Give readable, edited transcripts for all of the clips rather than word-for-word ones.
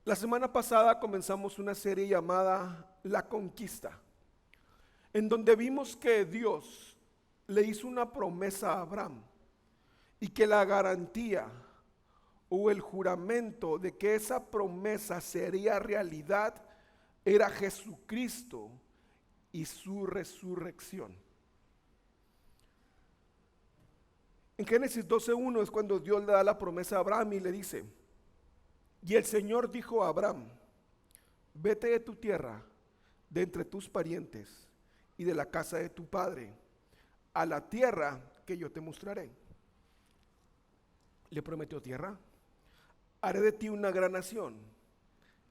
La semana pasada comenzamos una serie llamada La Conquista, en donde vimos que Dios le hizo una promesa a Abraham y que la garantía o el juramento de que esa promesa sería realidad era Jesucristo y su resurrección. En Génesis 12:1 es cuando Dios le da la promesa a Abraham y le dice: y el Señor dijo a Abraham, vete de tu tierra, de entre tus parientes y de la casa de tu padre, a la tierra que yo te mostraré. Le prometió tierra. Haré de ti una gran nación.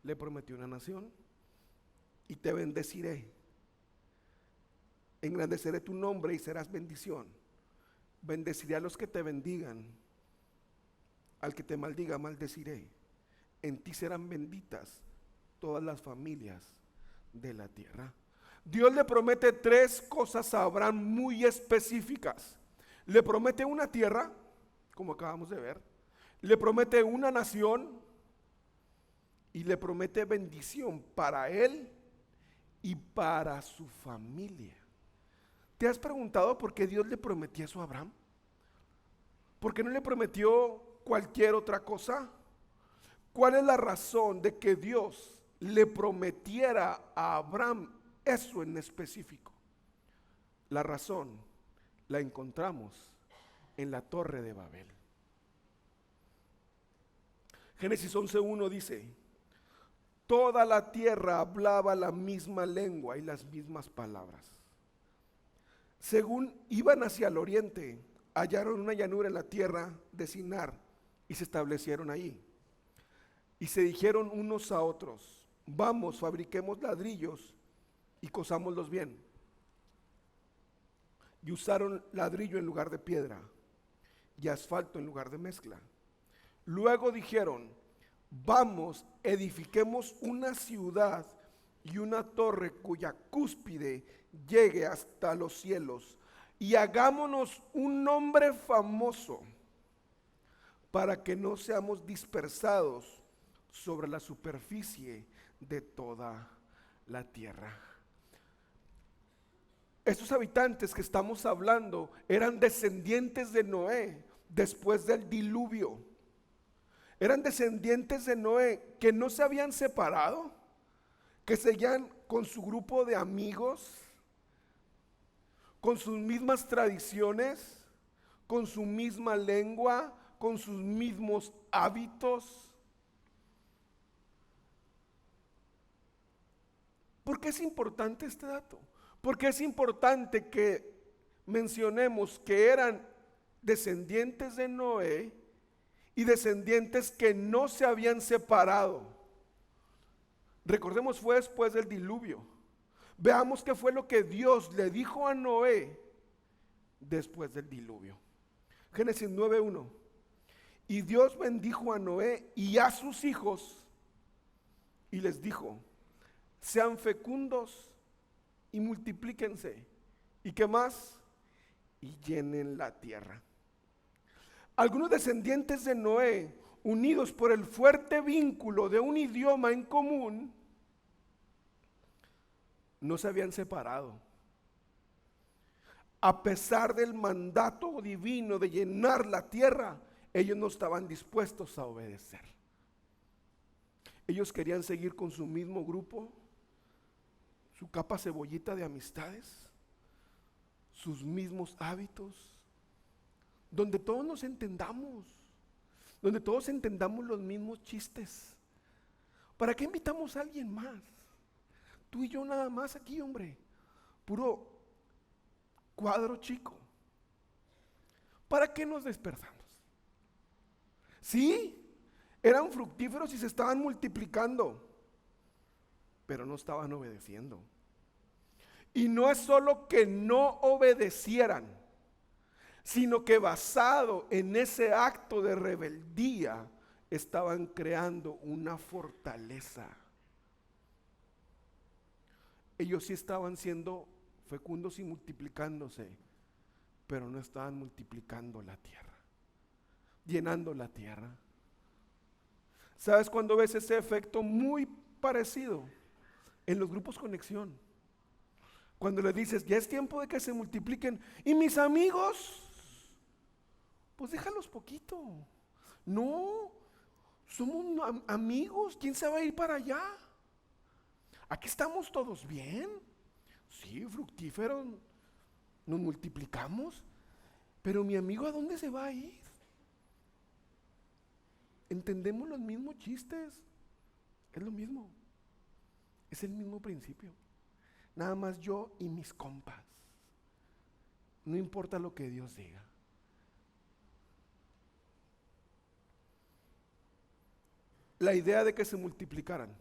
Le prometió una nación. Y te bendeciré. Engrandeceré tu nombre y serás bendición. Bendeciré a los que te bendigan. Al que te maldiga, maldeciré. En ti serán benditas todas las familias de la tierra. Dios le promete tres cosas a Abraham muy específicas. Le promete una tierra, como acabamos de ver. Le promete una nación y le promete bendición para él y para su familia. ¿Te has preguntado por qué Dios le prometió eso a Abraham? ¿Por qué no le prometió cualquier otra cosa? ¿Cuál es la razón de que Dios le prometiera a Abraham eso en específico? La razón la encontramos en la Torre de Babel. Génesis 11:1 dice: toda la tierra hablaba la misma lengua y las mismas palabras. Según iban hacia el oriente, hallaron una llanura en la tierra de Sinar y se establecieron allí. Y se dijeron unos a otros: vamos, fabriquemos ladrillos y cosámoslos bien. Y usaron ladrillo en lugar de piedra y asfalto en lugar de mezcla. Luego dijeron: vamos, edifiquemos una ciudad y una torre cuya cúspide llegue hasta los cielos, y hagámonos un nombre famoso, para que no seamos dispersados sobre la superficie de toda la tierra. Estos habitantes que estamos hablando eran descendientes de Noé después del diluvio. Eran descendientes de Noé que no se habían separado, que seguían con su grupo de amigos, con sus mismas tradiciones, con su misma lengua, con sus mismos hábitos. ¿Por qué es importante este dato? Porque es importante que mencionemos que eran descendientes de Noé y descendientes que no se habían separado. Recordemos, fue después del diluvio. Veamos qué fue lo que Dios le dijo a Noé después del diluvio. Génesis 9:1. Y Dios bendijo a Noé y a sus hijos y les dijo: sean fecundos y multiplíquense. ¿Y qué más? Y llenen la tierra. Algunos descendientes de Noé, unidos por el fuerte vínculo de un idioma en común, no se habían separado. A pesar del mandato divino de llenar la tierra, ellos no estaban dispuestos a obedecer. Ellos querían seguir con su mismo grupo, su capa cebollita de amistades, sus mismos hábitos, donde todos nos entendamos, donde todos entendamos los mismos chistes. ¿Para qué invitamos a alguien más? Tú y yo nada más aquí, hombre, puro cuadro chico. ¿Para qué nos dispersamos? Sí, eran fructíferos y se estaban multiplicando, pero no estaban obedeciendo. Y no es solo que no obedecieran, sino que basado en ese acto de rebeldía, estaban creando una fortaleza. Ellos sí estaban siendo fecundos y multiplicándose, pero no estaban multiplicando la tierra, llenando la tierra. ¿Sabes cuándo ves ese efecto muy parecido? En los grupos conexión. Cuando le dices, ya es tiempo de que se multipliquen. Y mis amigos, pues déjalos poquito. No, somos amigos. ¿Quién se va a ir para allá? Aquí estamos todos bien. Sí, fructíferos. Nos multiplicamos. Pero mi amigo, ¿a dónde se va a ir? Entendemos los mismos chistes. Es lo mismo. Es el mismo principio. Nada más yo y mis compas. No importa lo que Dios diga. La idea de que se multiplicaran,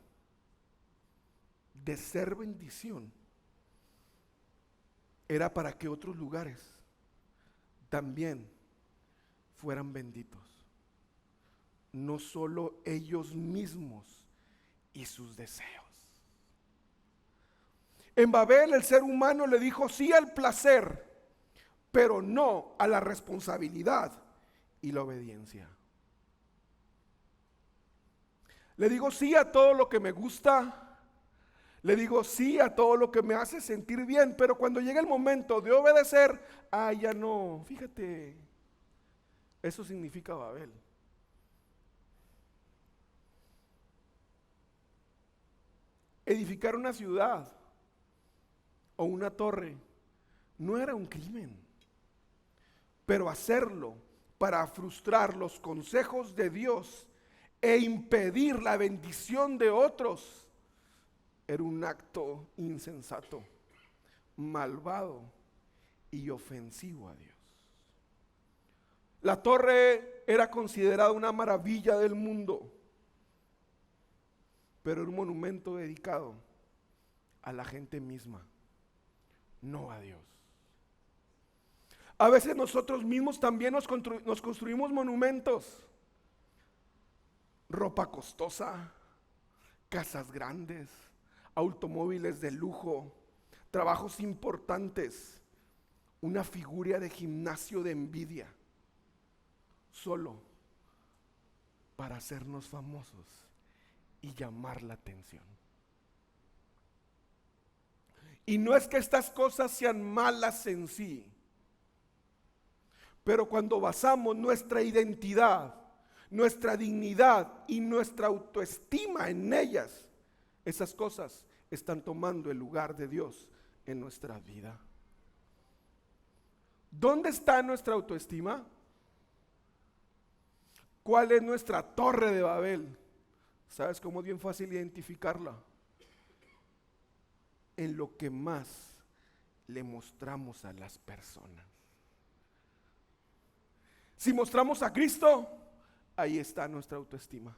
de ser bendición, era para que otros lugares también fueran benditos. No solo ellos mismos y sus deseos. En Babel el ser humano le dijo sí al placer, pero no a la responsabilidad y la obediencia. Le digo sí a todo lo que me gusta, le digo sí a todo lo que me hace sentir bien, pero cuando llega el momento de obedecer, ya no, fíjate, eso significa Babel. Edificar una ciudad o una torre no era un crimen, pero hacerlo para frustrar los consejos de Dios e impedir la bendición de otros era un acto insensato, malvado y ofensivo a Dios. La torre era considerada una maravilla del mundo, pero era un monumento dedicado a la gente misma, no a Dios. A veces nosotros mismos también nos construimos monumentos. Ropa costosa, casas grandes, automóviles de lujo, trabajos importantes, una figura de gimnasio de envidia, solo para hacernos famosos y llamar la atención. Y no es que estas cosas sean malas en sí, pero cuando basamos nuestra identidad, nuestra dignidad y nuestra autoestima en ellas, esas cosas están tomando el lugar de Dios en nuestra vida. ¿Dónde está nuestra autoestima? ¿Cuál es nuestra torre de Babel? ¿Sabes cómo es bien fácil identificarla? En lo que más le mostramos a las personas. Si mostramos a Cristo, ahí está nuestra autoestima.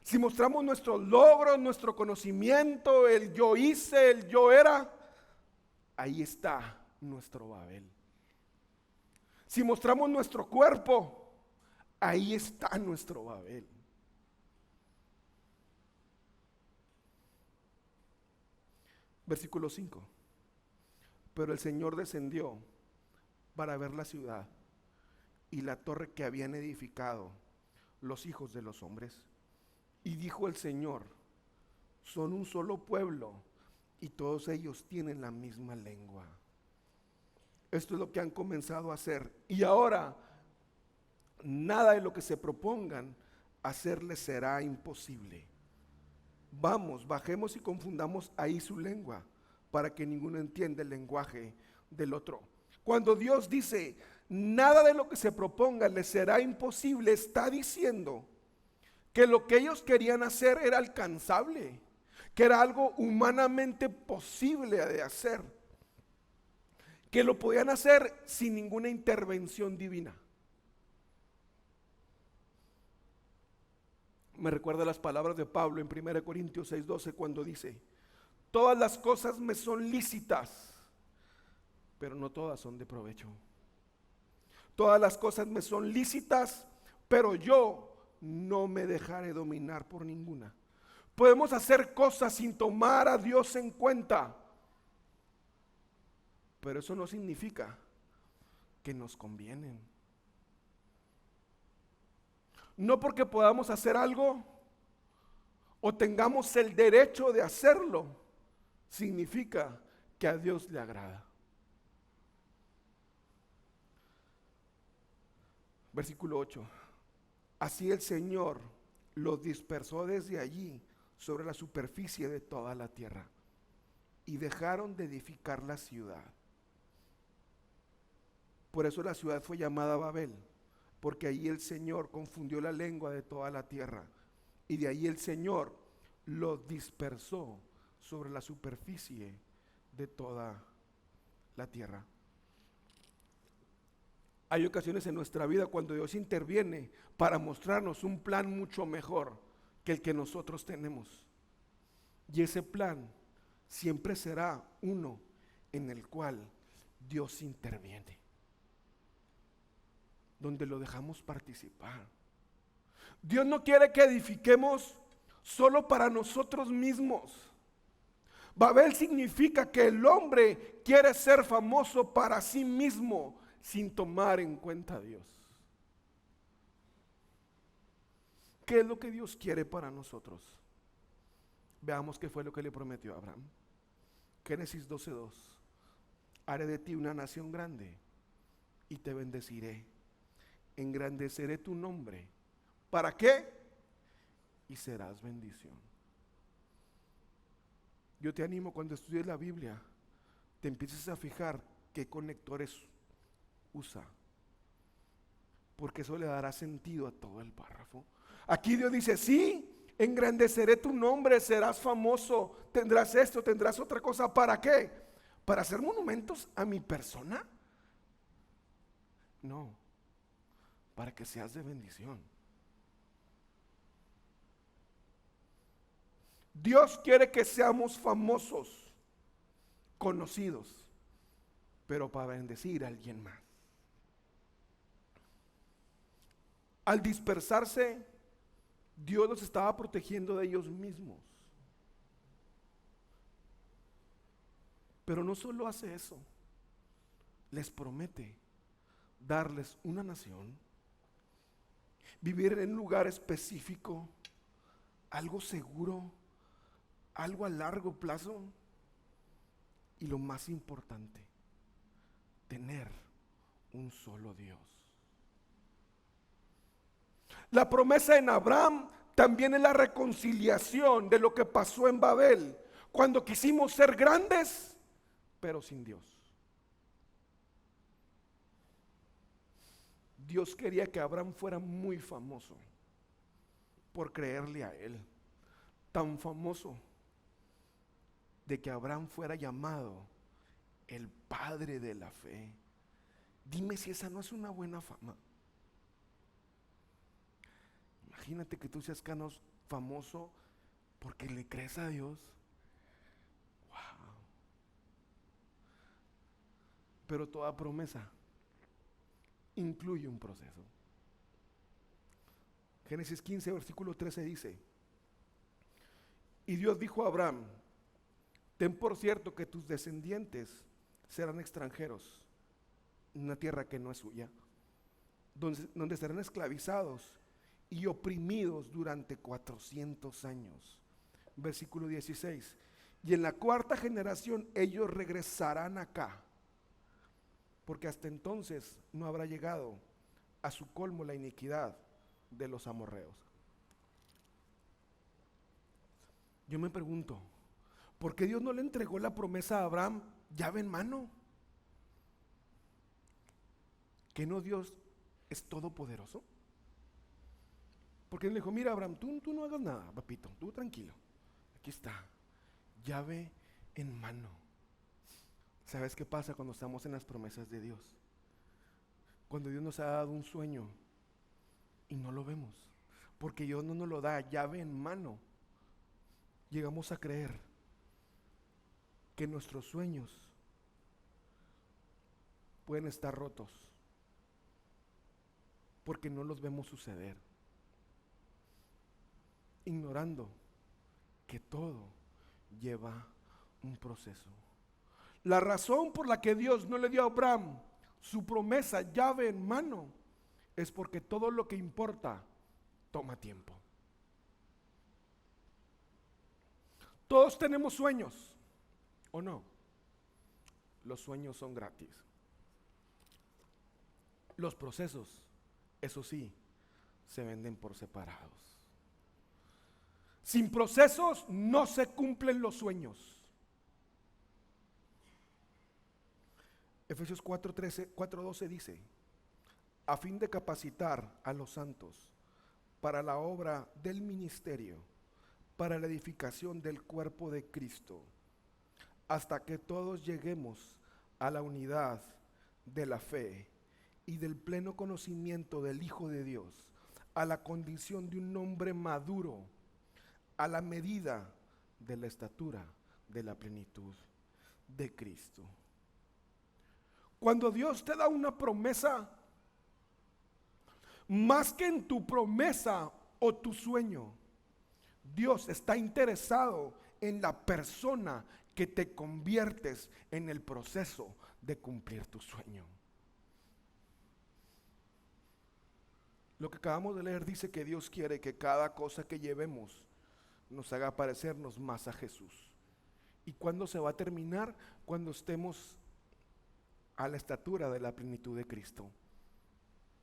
Si mostramos nuestros logros, nuestro conocimiento, el yo hice, el yo era, ahí está nuestro Babel. Si mostramos nuestro cuerpo, ahí está nuestro Babel. Versículo 5. Pero el Señor descendió para ver la ciudad y la torre que habían edificado los hijos de los hombres. Y dijo el Señor, son un solo pueblo y todos ellos tienen la misma lengua. Esto es lo que han comenzado a hacer. Y ahora, nada de lo que se propongan hacerles será imposible. Vamos, bajemos y confundamos ahí su lengua, para que ninguno entienda el lenguaje del otro. Cuando Dios dice, nada de lo que se proponga les será imposible, está diciendo que lo que ellos querían hacer era alcanzable, que era algo humanamente posible de hacer, que lo podían hacer sin ninguna intervención divina. Me recuerda las palabras de Pablo en 1 Corintios 6:12 cuando dice, todas las cosas me son lícitas, pero no todas son de provecho. Todas las cosas me son lícitas, pero yo no me dejaré dominar por ninguna. Podemos hacer cosas sin tomar a Dios en cuenta, pero eso no significa que nos convienen. no porque podamos hacer algo o tengamos el derecho de hacerlo, significa que a Dios le agrada. Versículo 8. Así el Señor los dispersó desde allí sobre la superficie de toda la tierra y dejaron de edificar la ciudad. Por eso la ciudad fue llamada Babel, porque allí el Señor confundió la lengua de toda la tierra y de ahí el Señor los dispersó sobre la superficie de toda la tierra. Hay ocasiones en nuestra vida cuando Dios interviene para mostrarnos un plan mucho mejor que el que nosotros tenemos. Y ese plan siempre será uno en el cual Dios interviene, donde lo dejamos participar. Dios no quiere que edifiquemos solo para nosotros mismos. Babel significa que el hombre quiere ser famoso para sí mismo sin tomar en cuenta a Dios. ¿Qué es lo que Dios quiere para nosotros? Veamos qué fue lo que le prometió a Abraham. Génesis 12:2. Haré de ti una nación grande y te bendeciré. Engrandeceré tu nombre. ¿Para qué? Y serás bendición. Yo te animo, cuando estudies la Biblia, te empieces a fijar qué conectores usa, porque eso le dará sentido a todo el párrafo. Aquí Dios dice: sí, engrandeceré tu nombre, serás famoso, tendrás esto, tendrás otra cosa. ¿Para qué? ¿Para hacer monumentos a mi persona? No, para que seas de bendición. Dios quiere que seamos famosos, conocidos, pero para bendecir a alguien más. Al dispersarse, Dios los estaba protegiendo de ellos mismos. Pero no solo hace eso, les promete darles una nación, vivir en un lugar específico, algo seguro, algo a largo plazo, y lo más importante, tener un solo Dios. La promesa en Abraham también es la reconciliación de lo que pasó en Babel, cuando quisimos ser grandes, pero sin Dios. Dios quería que Abraham fuera muy famoso por creerle a él, tan famoso de que Abraham fuera llamado el padre de la fe. Dime si esa no es una buena fama. Imagínate que tú seas famoso porque le crees a Dios. Wow. Pero toda promesa incluye un proceso. Génesis 15, versículo 13 dice: y Dios dijo a Abraham: ten por cierto que tus descendientes serán extranjeros en una tierra que no es suya, donde serán esclavizados y oprimidos durante 400 años. Versículo 16: y en la cuarta generación ellos regresarán acá, porque hasta entonces no habrá llegado a su colmo la iniquidad de los amorreos. Yo me pregunto, ¿por qué Dios no le entregó la promesa a Abraham llave en mano? ¿Que no Dios es todopoderoso? Porque él le dijo: mira, Abraham, tú no hagas nada, papito, tú tranquilo, aquí está, llave en mano. ¿Sabes qué pasa cuando estamos en las promesas de Dios? Cuando Dios nos ha dado un sueño y no lo vemos, porque Dios no nos lo da llave en mano, llegamos a creer que nuestros sueños pueden estar rotos porque no los vemos suceder, ignorando que todo lleva un proceso. La razón por la que Dios no le dio a Abraham su promesa llave en mano es porque todo lo que importa toma tiempo. Todos tenemos sueños, ¿o no? Los sueños son gratis. Los procesos, eso sí, se venden por separados. Sin procesos no se cumplen los sueños. Efesios 4:12 dice: a fin de capacitar a los santos para la obra del ministerio, para la edificación del cuerpo de Cristo, hasta que todos lleguemos a la unidad de la fe y del pleno conocimiento del Hijo de Dios, a la condición de un hombre maduro, a la medida de la estatura de la plenitud de Cristo. Cuando Dios te da una promesa, más que en tu promesa o tu sueño, Dios está interesado en la persona que te conviertes en el proceso de cumplir tu sueño. Lo que acabamos de leer dice que Dios quiere que cada cosa que llevemos nos haga parecernos más a Jesús. ¿Y cuándo se va a terminar? Cuando estemos a la estatura de la plenitud de Cristo,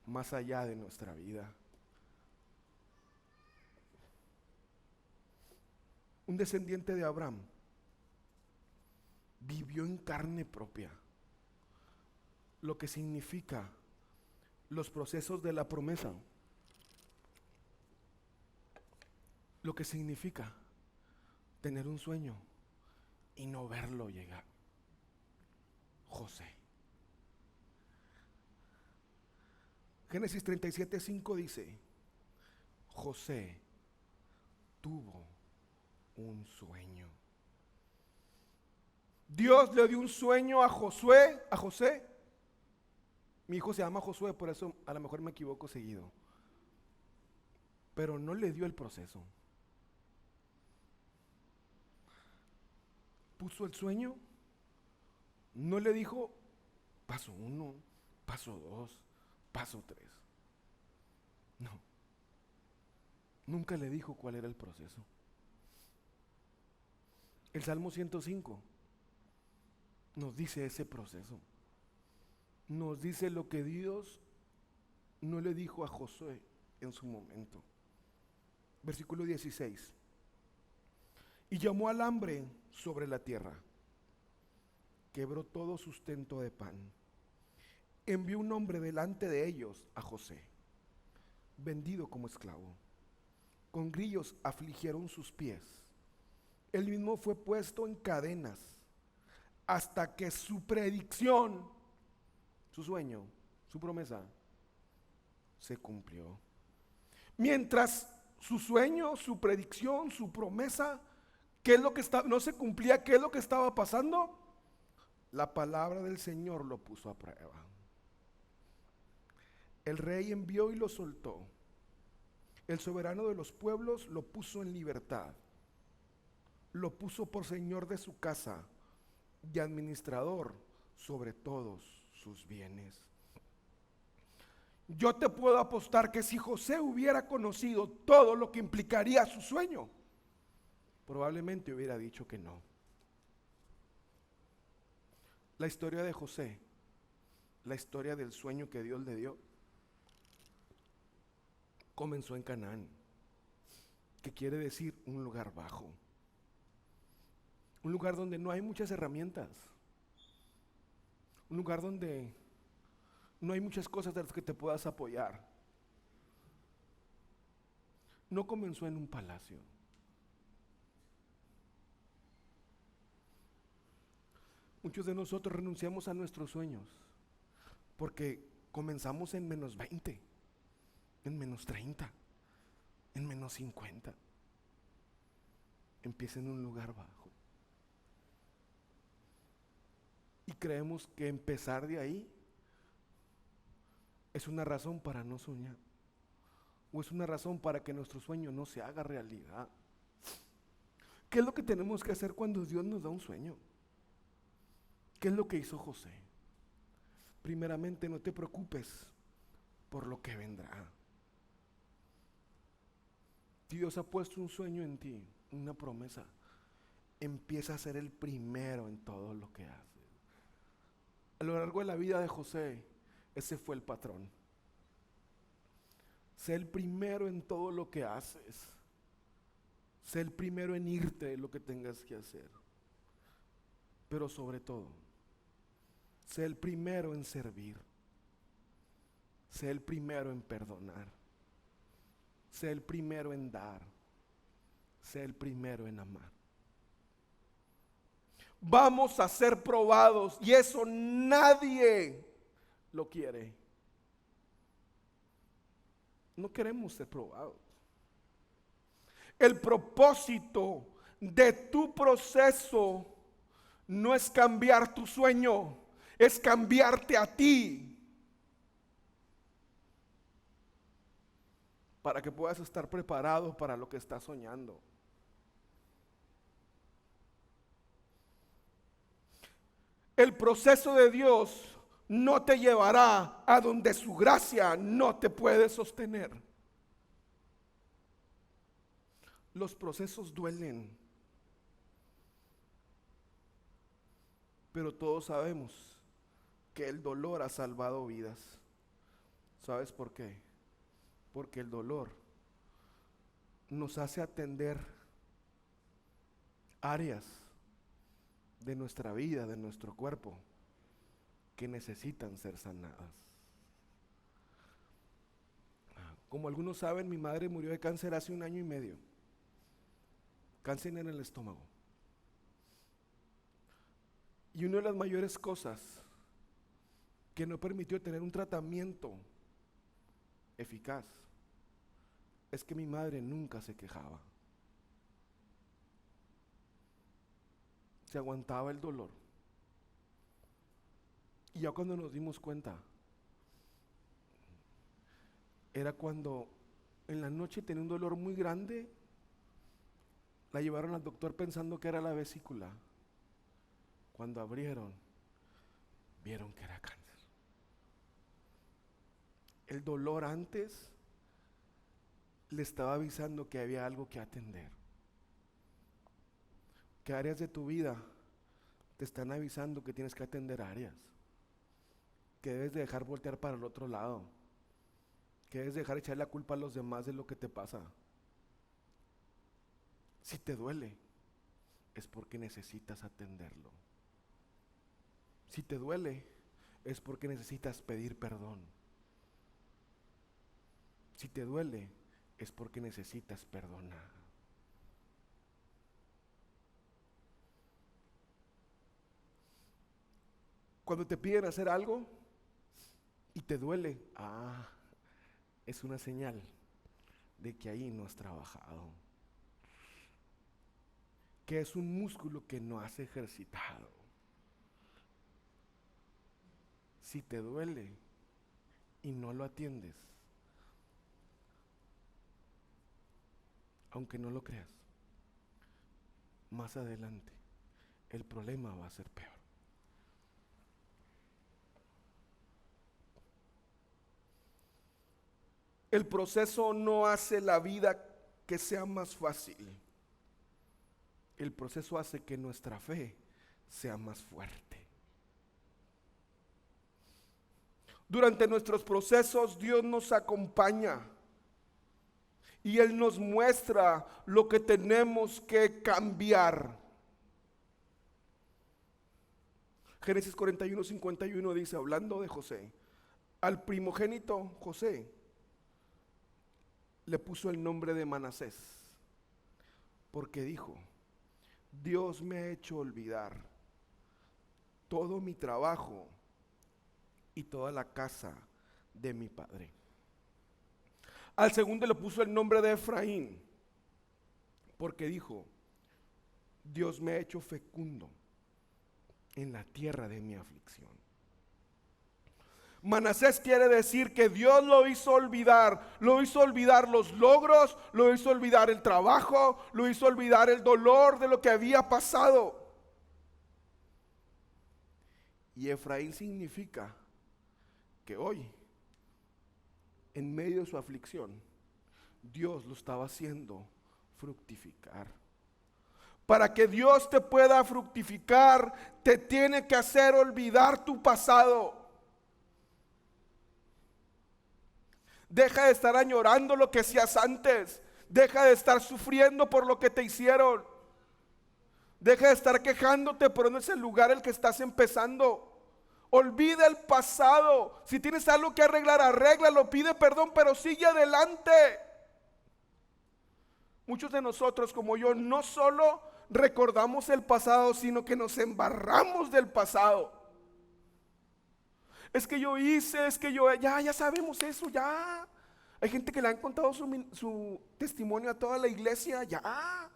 más allá de nuestra vida. Un descendiente de Abraham vivió en carne propia lo que significa los procesos de la promesa, lo que significa tener un sueño y no verlo llegar. José. Génesis 37:5 dice: José tuvo un sueño. Dios le dio un sueño a José. Mi hijo se llama Josué, por eso a lo mejor me equivoco seguido. Pero no le dio el proceso. Puso el sueño, no le dijo paso 1, paso 2, paso 3. No. Nunca le dijo cuál era el proceso. El Salmo 105 nos dice ese proceso. Nos dice lo que Dios no le dijo a Josué en su momento. Versículo 16. Y llamó al hambre sobre la tierra, quebró todo sustento de pan. Envió un hombre delante de ellos, a José, vendido como esclavo. Con grillos afligieron sus pies. Él mismo fue puesto en cadenas hasta que su predicción, su sueño, su promesa, se cumplió. Mientras su sueño, su predicción, su promesa, ¿qué es lo que no se cumplía? ¿Qué es lo que estaba pasando? La palabra del Señor lo puso a prueba. El rey envió y lo soltó. El soberano de los pueblos lo puso en libertad. Lo puso por señor de su casa y administrador sobre todos sus bienes. Yo te puedo apostar que si José hubiera conocido todo lo que implicaría su sueño, probablemente hubiera dicho que no. La historia de José, la historia del sueño que Dios le dio, comenzó en Canaán, que quiere decir un lugar bajo, un lugar donde no hay muchas herramientas, un lugar donde no hay muchas cosas de las que te puedas apoyar. No comenzó en un palacio. Muchos de nosotros renunciamos a nuestros sueños porque comenzamos en -20, en -30, en -50. Empieza en un lugar bajo. Y creemos que empezar de ahí es una razón para no soñar, o es una razón para que nuestro sueño no se haga realidad. ¿Qué es lo que tenemos que hacer cuando Dios nos da un sueño? ¿Qué es lo que hizo José? Primeramente, no te preocupes por lo que vendrá. Dios ha puesto un sueño en ti, una promesa. Empieza a ser el primero en todo lo que haces. A lo largo de la vida de José, ese fue el patrón. Sé el primero en todo lo que haces. Sé el primero en irte de lo que tengas que hacer. Pero sobre todo, sé el primero en servir. Sé el primero en perdonar. Sé el primero en dar. Sé el primero en amar. Vamos a ser probados y eso nadie lo quiere. No queremos ser probados. El propósito de tu proceso no es cambiar tu sueño, es cambiarte a ti para que puedas estar preparado para lo que estás soñando. El proceso de Dios no te llevará a donde su gracia no te puede sostener. Los procesos duelen, pero todos sabemos que el dolor ha salvado vidas. ¿Sabes por qué? Porque el dolor nos hace atender áreas de nuestra vida, de nuestro cuerpo, que necesitan ser sanadas. Como algunos saben, mi madre murió de cáncer hace 1 año y medio. Cáncer en el estómago. Y una de las mayores cosas que no permitió tener un tratamiento eficaz es que mi madre nunca se quejaba. Se aguantaba el dolor. Y ya cuando nos dimos cuenta, era cuando en la noche tenía un dolor muy grande. La llevaron al doctor pensando que era la vesícula. Cuando abrieron, vieron que era cáncer. El dolor antes le estaba avisando que había algo que atender. Que áreas de tu vida te están avisando que tienes que atender áreas. Que debes de dejar voltear para el otro lado. Que debes dejar echar la culpa a los demás de lo que te pasa. Si te duele, es porque necesitas atenderlo. Si te duele, es porque necesitas pedir perdón. Si te duele, es porque necesitas perdonar. Cuando te piden hacer algo y te duele, es una señal de que ahí no has trabajado. Que es un músculo que no has ejercitado. Si te duele y no lo atiendes, aunque no lo creas, más adelante el problema va a ser peor. El proceso no hace la vida que sea más fácil. El proceso hace que nuestra fe sea más fuerte. Durante nuestros procesos Dios nos acompaña y Él nos muestra lo que tenemos que cambiar. Génesis 41:51 dice, hablando de José, al primogénito José le puso el nombre de Manasés, porque dijo, Dios me ha hecho olvidar todo mi trabajo y toda la casa de mi padre. Al segundo le puso el nombre de Efraín, porque dijo, Dios me ha hecho fecundo en la tierra de mi aflicción. Manasés quiere decir que Dios lo hizo olvidar los logros, lo hizo olvidar el trabajo, lo hizo olvidar el dolor de lo que había pasado. Y Efraín significa que hoy, en medio de su aflicción, Dios lo estaba haciendo fructificar. Para que Dios te pueda fructificar, te tiene que hacer olvidar tu pasado. Deja de estar añorando lo que hacías antes. Deja de estar sufriendo por lo que te hicieron. Deja de estar quejándote, pero no es el lugar el que estás empezando. Olvida el pasado. Si tienes algo que arreglar, arréglalo, pide perdón, pero sigue adelante. Muchos de nosotros, como yo, no solo recordamos el pasado, sino que nos embarramos del pasado. Es que yo hice, es que yo, ya sabemos eso, ya. Hay gente que le han contado su testimonio a toda la iglesia, ya.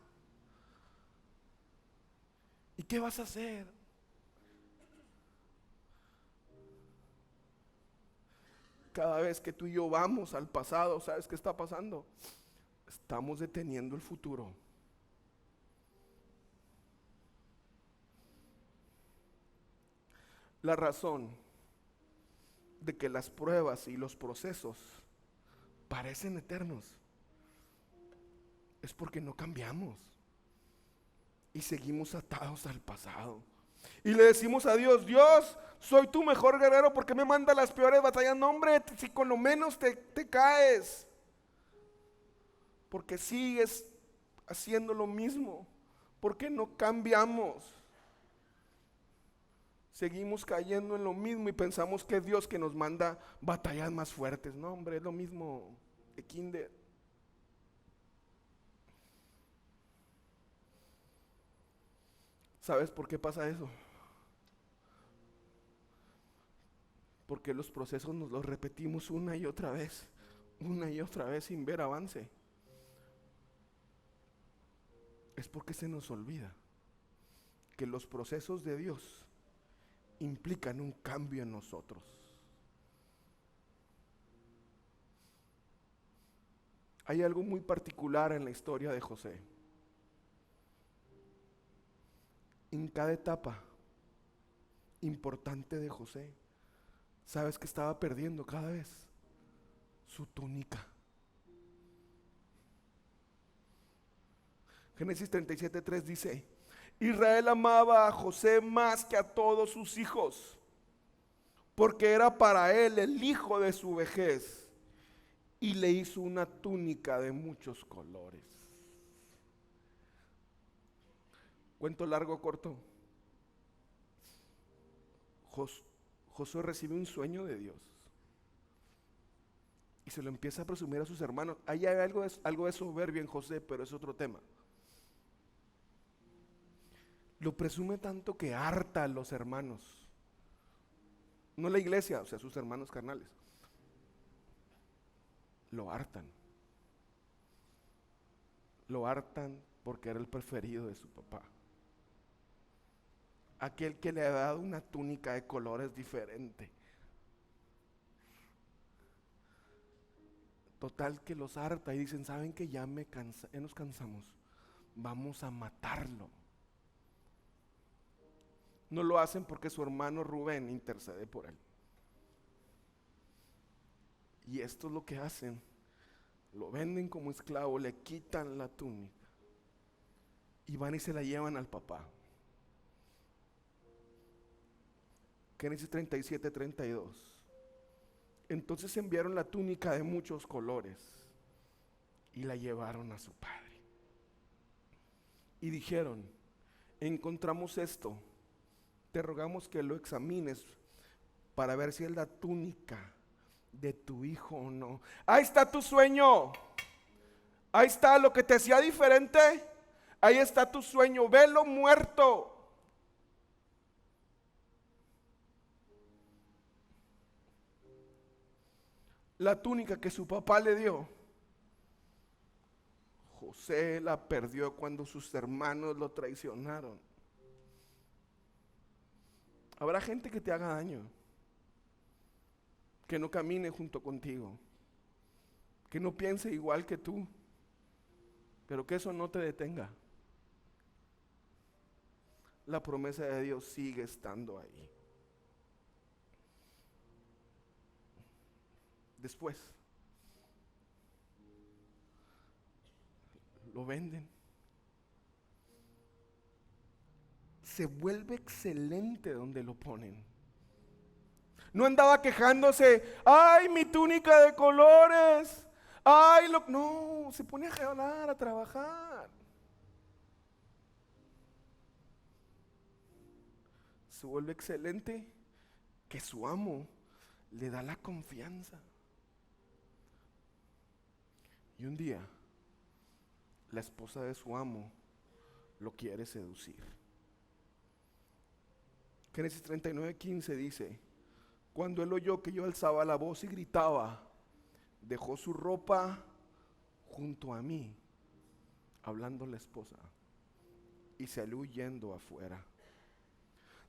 ¿Y qué vas a hacer? Cada vez que tú y yo vamos al pasado, ¿sabes qué está pasando? Estamos deteniendo el futuro. La razón de que las pruebas y los procesos parecen eternos es porque no cambiamos y seguimos atados al pasado. Y le decimos a Dios: Dios, soy tu mejor guerrero, ¿por qué me manda las peores batallas? No, hombre, si con lo menos te caes. Porque sigues haciendo lo mismo. Porque no cambiamos. Seguimos cayendo en lo mismo y pensamos que es Dios que nos manda batallas más fuertes. No, hombre, es lo mismo de kinder. ¿Sabes por qué pasa eso? Porque los procesos nos los repetimos una y otra vez sin ver avance. Es porque se nos olvida que los procesos de Dios implican un cambio en nosotros. Hay algo muy particular en la historia de José. En cada etapa importante de José, ¿sabes qué estaba perdiendo cada vez? Su túnica. Génesis 37:3 dice: Israel amaba a José más que a todos sus hijos, porque era para él el hijo de su vejez, y le hizo una túnica de muchos colores. Cuento largo o corto. Josué recibe un sueño de Dios y se lo empieza a presumir a sus hermanos. Ahí hay algo de soberbia en José, pero es otro tema. Lo presume tanto que harta a los hermanos. No la iglesia, o sea, sus hermanos carnales. Lo hartan. Lo hartan porque era el preferido de su papá. Aquel que le ha dado una túnica de colores diferente. Total que los harta y dicen: ¿saben que ya nos cansamos? Vamos a matarlo. No lo hacen porque su hermano Rubén intercede por él. Y esto es lo que hacen. Lo venden como esclavo, le quitan la túnica y van y se la llevan al papá. Génesis 37:32. Entonces enviaron la túnica de muchos colores y la llevaron a su padre. Y dijeron: encontramos esto, te rogamos que lo examines para ver si es la túnica de tu hijo o no. Ahí está tu sueño. Ahí está lo que te hacía diferente. Ahí está tu sueño. Velo muerto. La túnica que su papá le dio, José la perdió cuando sus hermanos lo traicionaron. Habrá gente que te haga daño, que no camine junto contigo, que no piense igual que tú, pero que eso no te detenga. La promesa de Dios sigue estando ahí. Después, lo venden. Se vuelve excelente donde lo ponen. No andaba quejándose, ay, mi túnica de colores, ay, no, se pone a jalar, a trabajar. Se vuelve excelente que su amo le da la confianza. Y un día, la esposa de su amo lo quiere seducir. Génesis 39:15 dice: cuando él oyó que yo alzaba la voz y gritaba, dejó su ropa junto a mí, hablando la esposa, y salió huyendo afuera.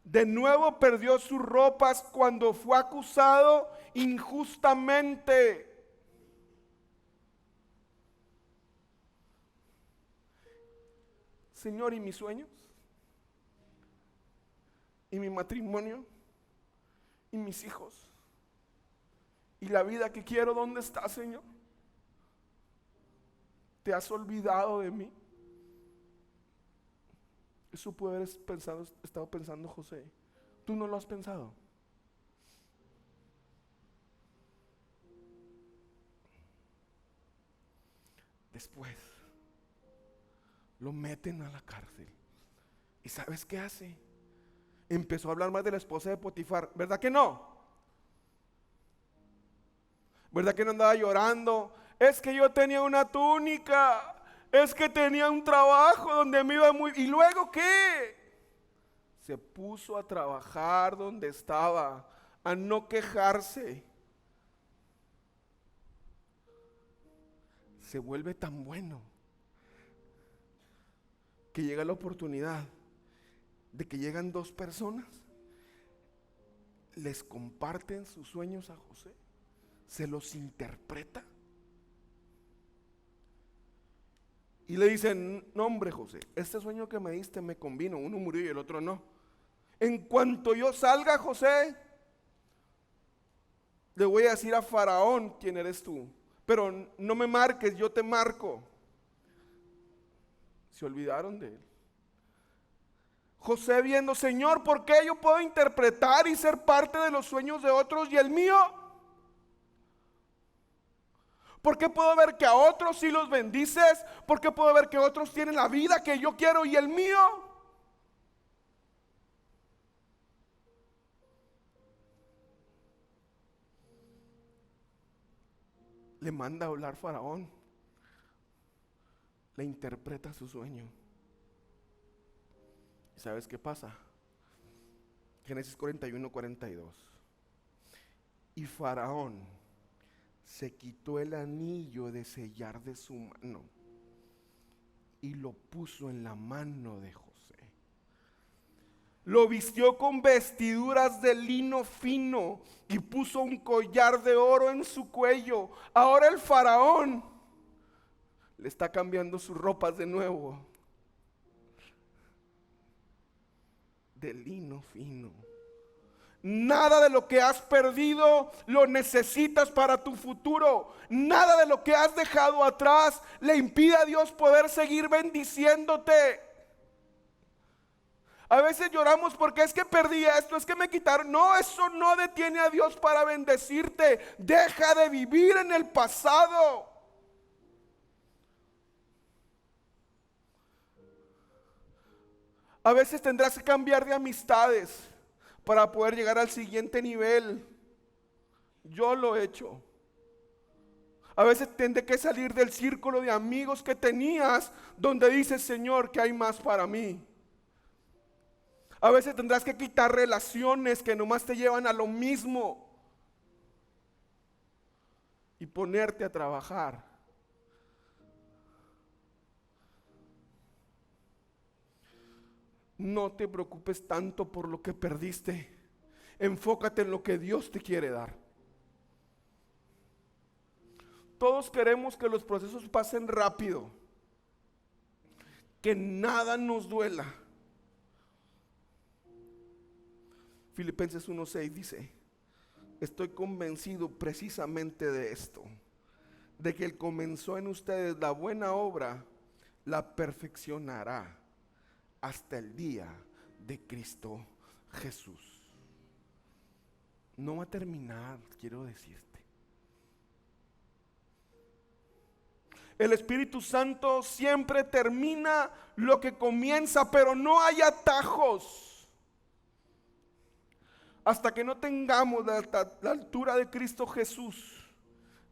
De nuevo perdió sus ropas cuando fue acusado injustamente. Señor, ¿y mis sueños? ¿Y mi matrimonio? ¿Y mis hijos? ¿Y la vida que quiero? ¿Dónde está, Señor? ¿Te has olvidado de mí? Eso puede haber estado pensando José. ¿Tú no lo has pensado? Después lo meten a la cárcel. ¿Y sabes qué hace? Empezó a hablar más de la esposa de Potifar. ¿Verdad que no? ¿Verdad que no andaba llorando? Es que yo tenía una túnica, es que tenía un trabajo donde me iba muy... ¿Y luego qué? Se puso a trabajar donde estaba, a no quejarse. Se vuelve tan bueno que llega la oportunidad de que llegan dos personas, les comparten sus sueños a José, se los interpreta y le dicen: no, hombre, José, este sueño que me diste me convino, uno murió y el otro no. En cuanto yo salga, José, le voy a decir a Faraón quién eres tú, pero no me marques, yo te marco. Se olvidaron de él. José viendo: Señor, ¿por qué yo puedo interpretar y ser parte de los sueños de otros y el mío? ¿Por qué puedo ver que a otros sí los bendices? ¿Por qué puedo ver que otros tienen la vida que yo quiero y el mío? Le manda a hablar Faraón, le interpreta su sueño. ¿Y sabes qué pasa? Génesis 41:42. Y Faraón se quitó el anillo de sellar de su mano y lo puso en la mano de José. Lo vistió con vestiduras de lino fino y puso un collar de oro en su cuello. Ahora el faraón le está cambiando sus ropas de nuevo, de lino fino. Nada de lo que has perdido lo necesitas para tu futuro. Nada de lo que has dejado atrás le impide a Dios poder seguir bendiciéndote. A veces lloramos porque es que perdí esto, es que me quitaron. No, eso no detiene a Dios para bendecirte. Deja de vivir en el pasado. A veces tendrás que cambiar de amistades para poder llegar al siguiente nivel. Yo lo he hecho. A veces tendré que salir del círculo de amigos que tenías, donde dices: Señor, ¿qué hay más para mí? A veces tendrás que quitar relaciones que nomás te llevan a lo mismo y ponerte a trabajar. No te preocupes tanto por lo que perdiste. Enfócate en lo que Dios te quiere dar. Todos queremos que los procesos pasen rápido, que nada nos duela. Filipenses 1:6 dice: estoy convencido precisamente de esto, de que Él comenzó en ustedes la buena obra, la perfeccionará hasta el día de Cristo Jesús. No va a terminar, quiero decirte. El Espíritu Santo siempre termina lo que comienza, pero no hay atajos. Hasta que no tengamos la altura de Cristo Jesús,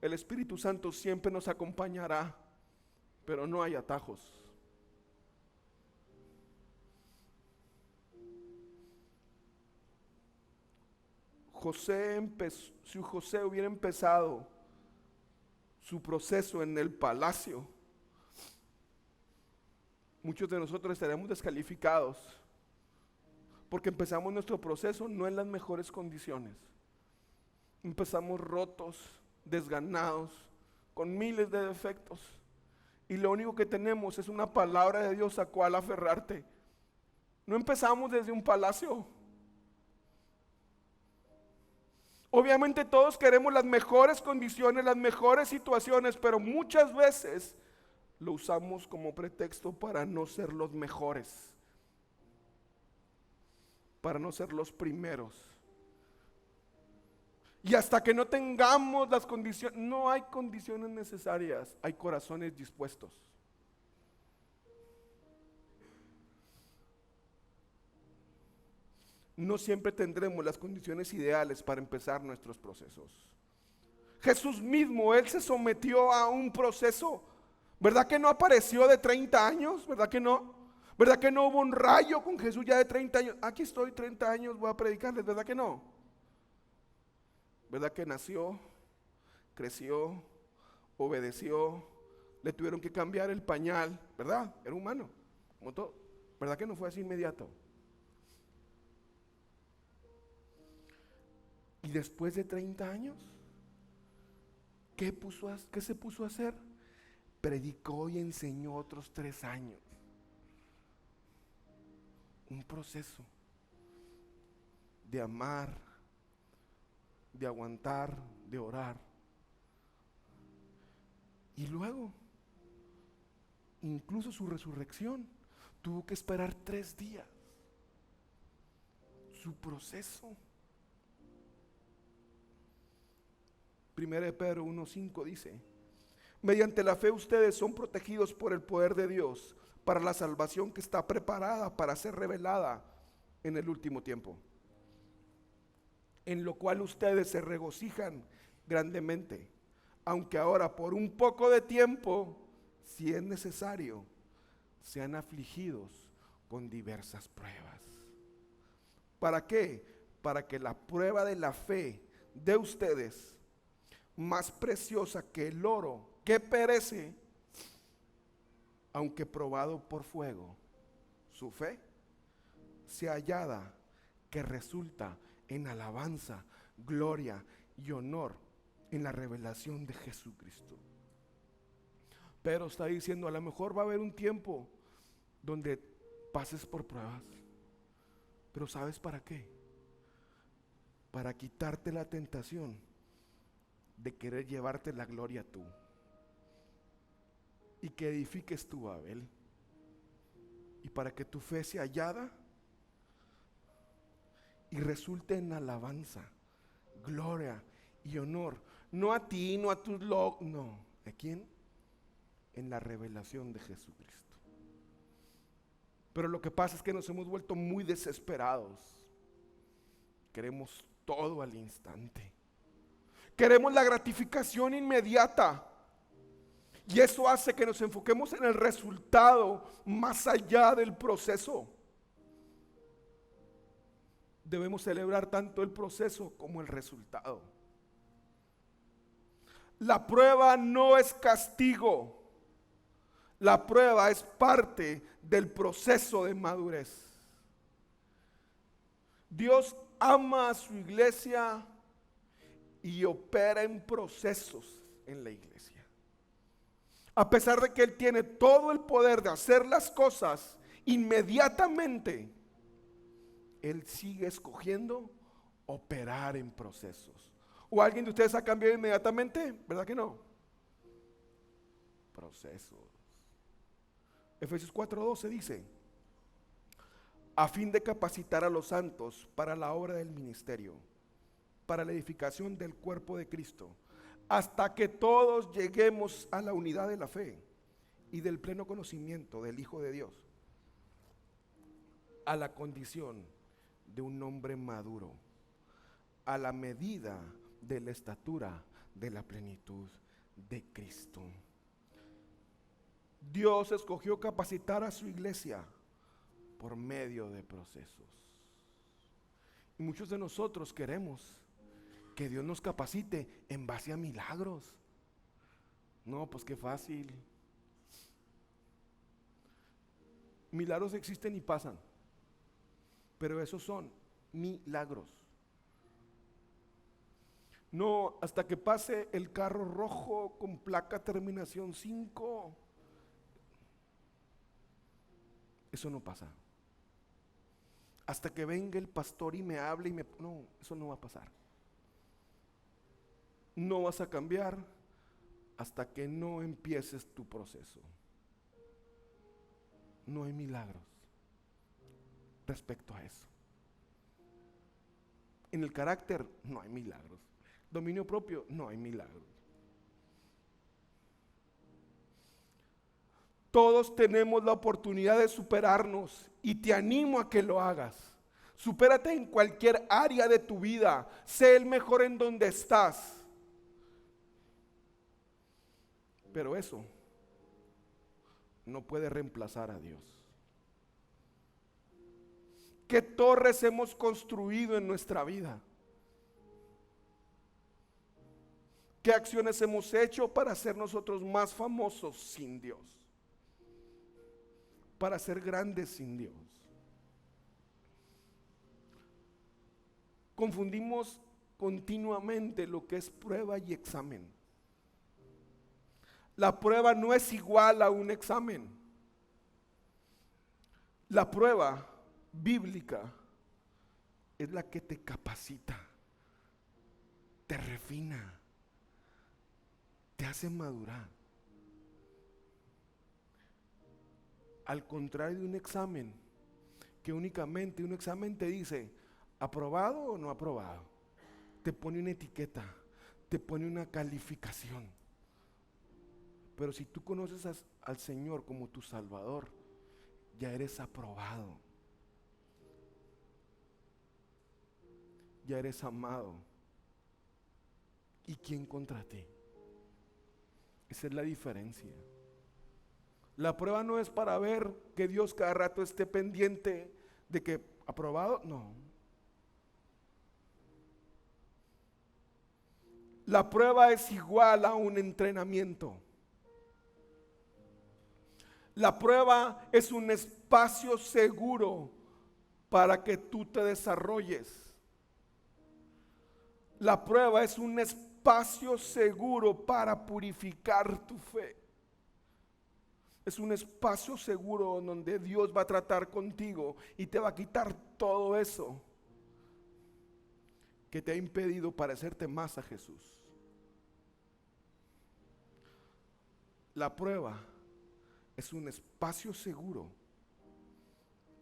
el Espíritu Santo siempre nos acompañará, pero no hay atajos. Si José hubiera empezado su proceso en el palacio, muchos de nosotros estaríamos descalificados, porque empezamos nuestro proceso no en las mejores condiciones. Empezamos rotos, desganados, con miles de defectos, y lo único que tenemos es una palabra de Dios a cual aferrarte. No empezamos desde un palacio. Obviamente todos queremos las mejores condiciones, las mejores situaciones, pero muchas veces lo usamos como pretexto para no ser los mejores, para no ser los primeros. Y hasta que no tengamos las condiciones, no hay condiciones necesarias, hay corazones dispuestos. No siempre tendremos las condiciones ideales para empezar nuestros procesos. Jesús mismo, Él se sometió a un proceso. ¿Verdad que no apareció de 30 años? ¿Verdad que no? ¿Verdad que no hubo un rayo con Jesús ya de 30 años? Aquí estoy 30 años, voy a predicarles. ¿Verdad que no? ¿Verdad que nació, creció, obedeció, le tuvieron que cambiar el pañal? ¿Verdad? Era humano, como todo. ¿Verdad que no fue así inmediato? Y después de 30 años, ¿qué se puso a hacer? Predicó y enseñó otros 3 años. Un proceso de amar, de aguantar, de orar. Y luego, incluso su resurrección, tuvo que esperar 3 días. Su proceso. 1 Pedro 1:5 dice: mediante la fe ustedes son protegidos por el poder de Dios para la salvación que está preparada para ser revelada en el último tiempo, en lo cual ustedes se regocijan grandemente, aunque ahora por un poco de tiempo, si es necesario, sean afligidos con diversas pruebas. ¿Para qué? Para que la prueba de la fe de ustedes, más preciosa que el oro que perece, aunque probado por fuego, su fe sea hallada, que resulta en alabanza, gloria y honor en la revelación de Jesucristo. Pero está diciendo, a lo mejor va a haber un tiempo donde pases por pruebas, pero ¿sabes para qué? Para quitarte la tentación de querer llevarte la gloria tú, y que edifiques tu Babel, y para que tu fe sea hallada y resulte en alabanza, gloria y honor, no a ti, no a tus logros, no, ¿a quién? En la revelación de Jesucristo. Pero lo que pasa es que nos hemos vuelto muy desesperados. Queremos todo al instante. Queremos la gratificación inmediata. Y eso hace que nos enfoquemos en el resultado más allá del proceso. Debemos celebrar tanto el proceso como el resultado. La prueba no es castigo. La prueba es parte del proceso de madurez. Dios ama a su iglesia y opera en procesos en la iglesia. A pesar de que Él tiene todo el poder de hacer las cosas inmediatamente, Él sigue escogiendo operar en procesos. ¿O alguien de ustedes ha cambiado inmediatamente? ¿Verdad que no? Procesos. Efesios 4:12 dice, a fin de capacitar a los santos para la obra del ministerio, para la edificación del cuerpo de Cristo, hasta que todos lleguemos a la unidad de la fe y del pleno conocimiento del Hijo de Dios, a la condición de un hombre maduro, a la medida de la estatura de la plenitud de Cristo. Dios escogió capacitar a su iglesia por medio de procesos. Y muchos de nosotros queremos que Dios nos capacite en base a milagros. No, pues qué fácil. Milagros existen y pasan, pero esos son milagros. No, hasta que pase el carro rojo con placa terminación 5. Eso no pasa. Hasta que venga el pastor y me hable no, eso no va a pasar. No vas a cambiar hasta que no empieces tu proceso. No hay milagros respecto a eso. En el carácter no hay milagros. Dominio propio no hay milagros. Todos tenemos la oportunidad de superarnos y te animo a que lo hagas. Supérate en cualquier área de tu vida. Sé el mejor en donde estás. Pero eso no puede reemplazar a Dios. ¿Qué torres hemos construido en nuestra vida? ¿Qué acciones hemos hecho para ser nosotros más famosos sin Dios? Para ser grandes sin Dios. Confundimos continuamente lo que es prueba y examen. La prueba no es igual a un examen. La prueba bíblica es la que te capacita, te refina, te hace madurar. Al contrario de un examen, que únicamente un examen te dice, ¿aprobado o no aprobado? Te pone una etiqueta, te pone una calificación. Pero si tú conoces al Señor como tu Salvador, ya eres aprobado. Ya eres amado. ¿Y quién contra ti? Esa es la diferencia. La prueba no es para ver que Dios cada rato esté pendiente de que aprobado, no. La prueba es igual a un entrenamiento. La prueba es un espacio seguro para que tú te desarrolles. La prueba es un espacio seguro para purificar tu fe. Es un espacio seguro donde Dios va a tratar contigo y te va a quitar todo eso que te ha impedido parecerte más a Jesús. La prueba es un espacio seguro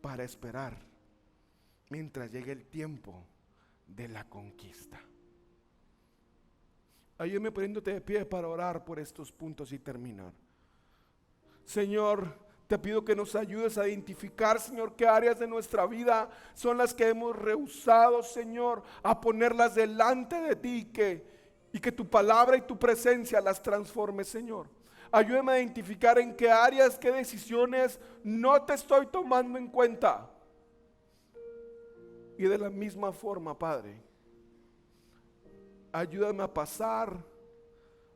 para esperar mientras llegue el tiempo de la conquista. Ayúdame poniéndote de pie para orar por estos puntos y terminar. Señor, te pido que nos ayudes a identificar, Señor, qué áreas de nuestra vida son las que hemos rehusado, Señor, a ponerlas delante de ti y que tu palabra y tu presencia las transforme, Señor. Ayúdame a identificar en qué áreas, qué decisiones no te estoy tomando en cuenta. Y de la misma forma, Padre, ayúdame a pasar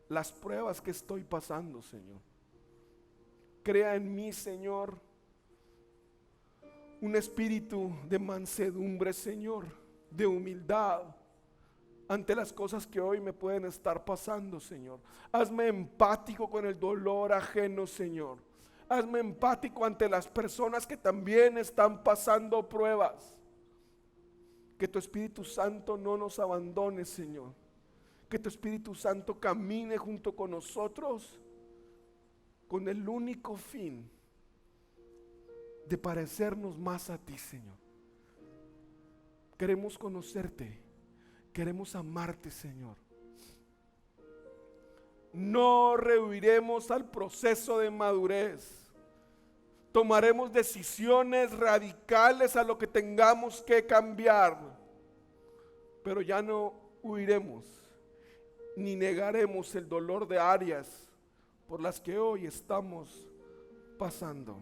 las pruebas que estoy pasando, Señor. Crea en mí, Señor, un espíritu de mansedumbre, Señor, de humildad ante las cosas que hoy me pueden estar pasando, Señor. Hazme empático con el dolor ajeno, Señor. Hazme empático ante las personas que también están pasando pruebas. Que tu Espíritu Santo no nos abandone, Señor. Que tu Espíritu Santo camine junto con nosotros con el único fin de parecernos más a ti, Señor. Queremos conocerte, queremos amarte, Señor. No rehuiremos al proceso de madurez. Tomaremos decisiones radicales a lo que tengamos que cambiar, pero ya no huiremos ni negaremos el dolor de áreas por las que hoy estamos pasando.